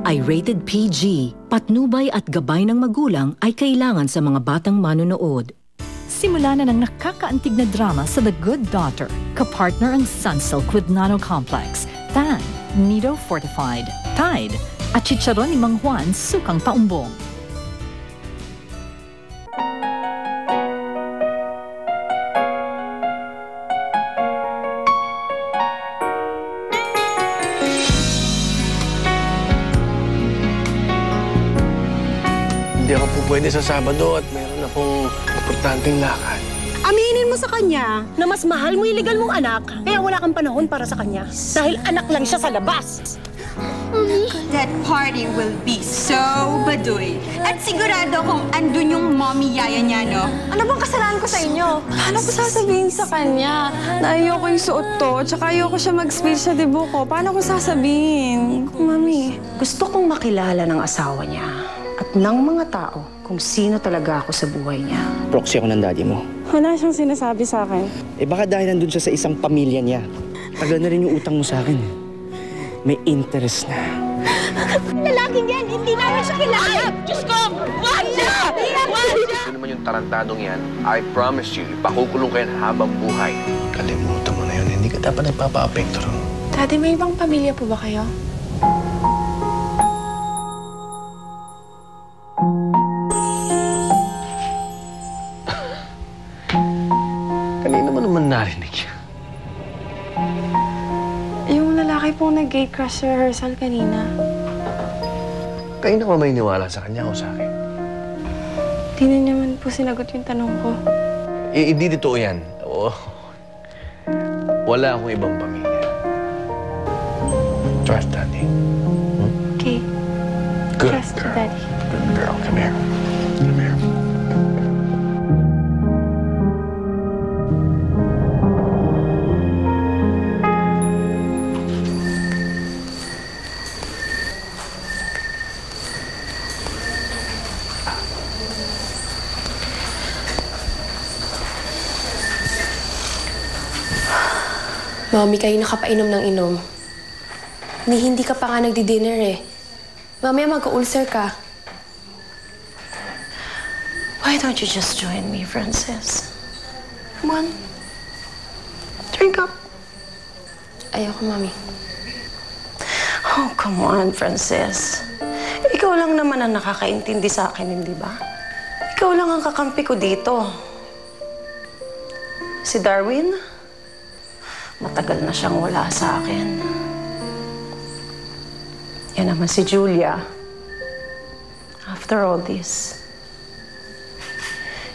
ay rated PG. Patnubay at gabay ng magulang ay kailangan sa mga batang manonood. Simula na ng nakakaantig na drama sa The Good Daughter. Kapartner ang Sunsilk with Nano Complex, Tan, Nido Fortified, Tide, at chicharon ni Mang Juan sukang paumbong. Hindi ako po pwede sa Sabado at meron akong importanteng lakad. Aminin mo sa kanya na mas mahal mo yung legal mong anak, kaya wala kang panahon para sa kanya. Dahil anak lang siya sa labas. That party will be so baduy. At sigurado kung andun yung mommy yaya niya, no? Ano bang kasalanan ko sa inyo? Paano ko sasabihin sa kanya na ayoko yung suot to, tsaka ayoko siya mag-spill sa debut ko? Paano ko sasabihin? Mami. Gusto kong makilala ng asawa niya at ng mga tao kung sino talaga ako sa buhay niya. Proxy ako ng daddy mo. Wala siyang sinasabi sa akin. Eh baka dahil nandun siya sa isang pamilya niya. Tagal na rin yung utang mo sa akin. May interest na. Lalaking yan, hindi namin siya kilala. Diyos ko! Wag siya! Wag siya! Ano naman yung tarantadong yan, I promise you, ipakukulong kayo habang buhay. Kalimutan mo na yun, hindi ka dapat nagpapa-apekto ron. Daddy, may ibang pamilya po ba kayo? Kanina mo naman narinig yan. Yung lalaki po nag-gay crush sa rehearsal kanina. Kayo na ba may niwala sa kanya o sa akin? Di na naman po sinagot yung tanong ko. Hindi totoo yan. Oo. Wala akong ibang pamilya. Trust Daddy. Okay. Good Trust girl. Daddy. Good girl. Come here. Come here. Mami, kayo nakapainom ng inom. Hindi ka pa nga nagdi-dinner eh. Mamaya mag-ulcer ka. Why don't you just join me, Francis? Come on. Drink up. Ayoko, Mami. Oh, come on, Francis. Ikaw lang naman ang nakakaintindi sa akin, hindi ba? Ikaw lang ang kakampi ko dito. Si Darwin, matagal na siyang wala sa akin. Yan naman si Julia. After all this,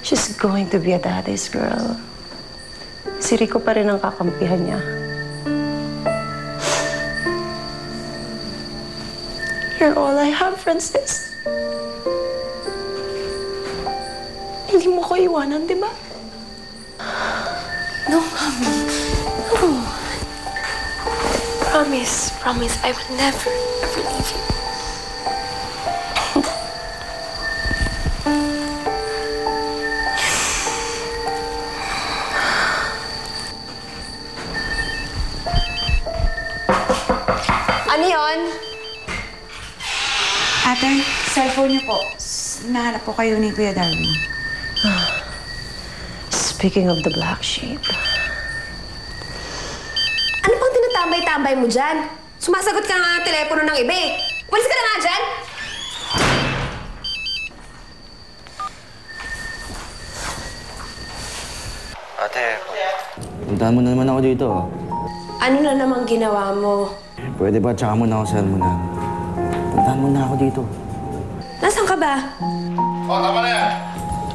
she's going to be a daddy's girl. Si Rico pa rin ang kakampihan niya. You're all I have, Francis. Hindi mo ko iwanan, di ba? No, Mami. No. Promise, I will never, ever leave you. Ano yun? Ate, cellphone niyo po. Nahanap po kayo ni Kuya Darwin. Speaking of the black sheep, Ano pang tinatambay-tambay mo dyan? Sumasagot ka nga ng telepono ng iba eh. Walis ka na nga dyan! Ate, Puntahan mo na naman ako dito. Ano na namang ginawa mo? Pwede ba tsaka mo na ako sa almunan? Puntahan mo na ako dito. Nasaan ka ba?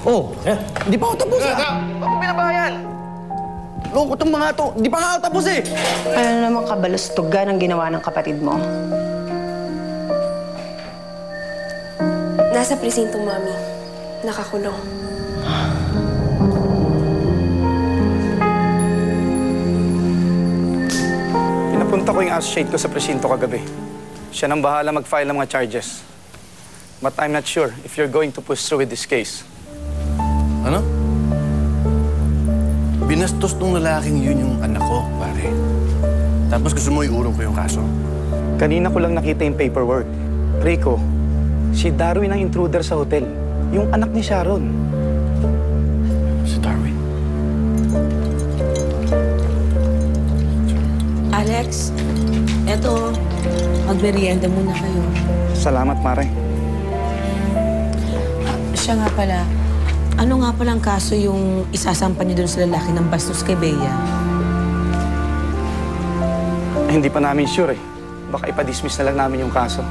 Oh, hindi pa ako tapos Bakit binabayan? Loko tong mga to. Hindi pa nga ako tapos eh. ano namang kabalustugan ang ginawa ng kapatid mo? Nasa presinto, Mami. Nakakulong. Pinapunta ko yung associate ko sa presinto kagabi. Siya nang bahala mag-file ng mga charges. But I'm not sure if you're going to push through with this case. ano? Binastos nung lalaking yun yung anak ko, pare. Tapos gusto mo iurong ko yung kaso? Kanina ko lang nakita yung paperwork. Rico, si Darwin ang intruder sa hotel. Yung anak ni Sharon. Si Darwin? Alex, eto, magmerienda muna kayo. Salamat, Mare. Siya nga pala, ano nga palang kaso yung isasampa niyo dun sa lalaki ng bastos kay Bea? Hindi pa namin sure eh. Baka ipa-dismiss na lang namin yung kaso.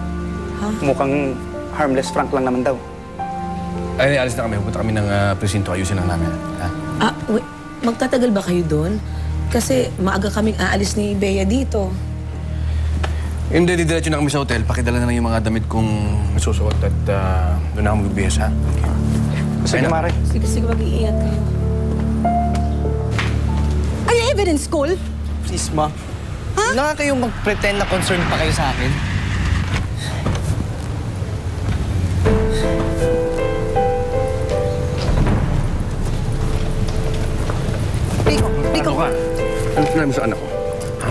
Ha? Mukhang harmless Frank lang naman daw. Ay, alis na kami. Pupunta kami ng presinto. Ayusin lang namin. Ha? Wait, magtatagal ba kayo doon? Kasi maaga kaming aalis ni Bea dito. Hindi, didiretso na kami sa hotel. Pakidala na lang yung mga damit kong nasusuot at doon na ako magbibihis, ha? Sige, Mare. Sige, mag-iingat kayo. Are you even in school? Please, ma. Huwag na nga kayong mag-pretend na concerned pa kayo sa akin. Rico! Ano ka? Ano sinabi mo sa anak ko? Ha?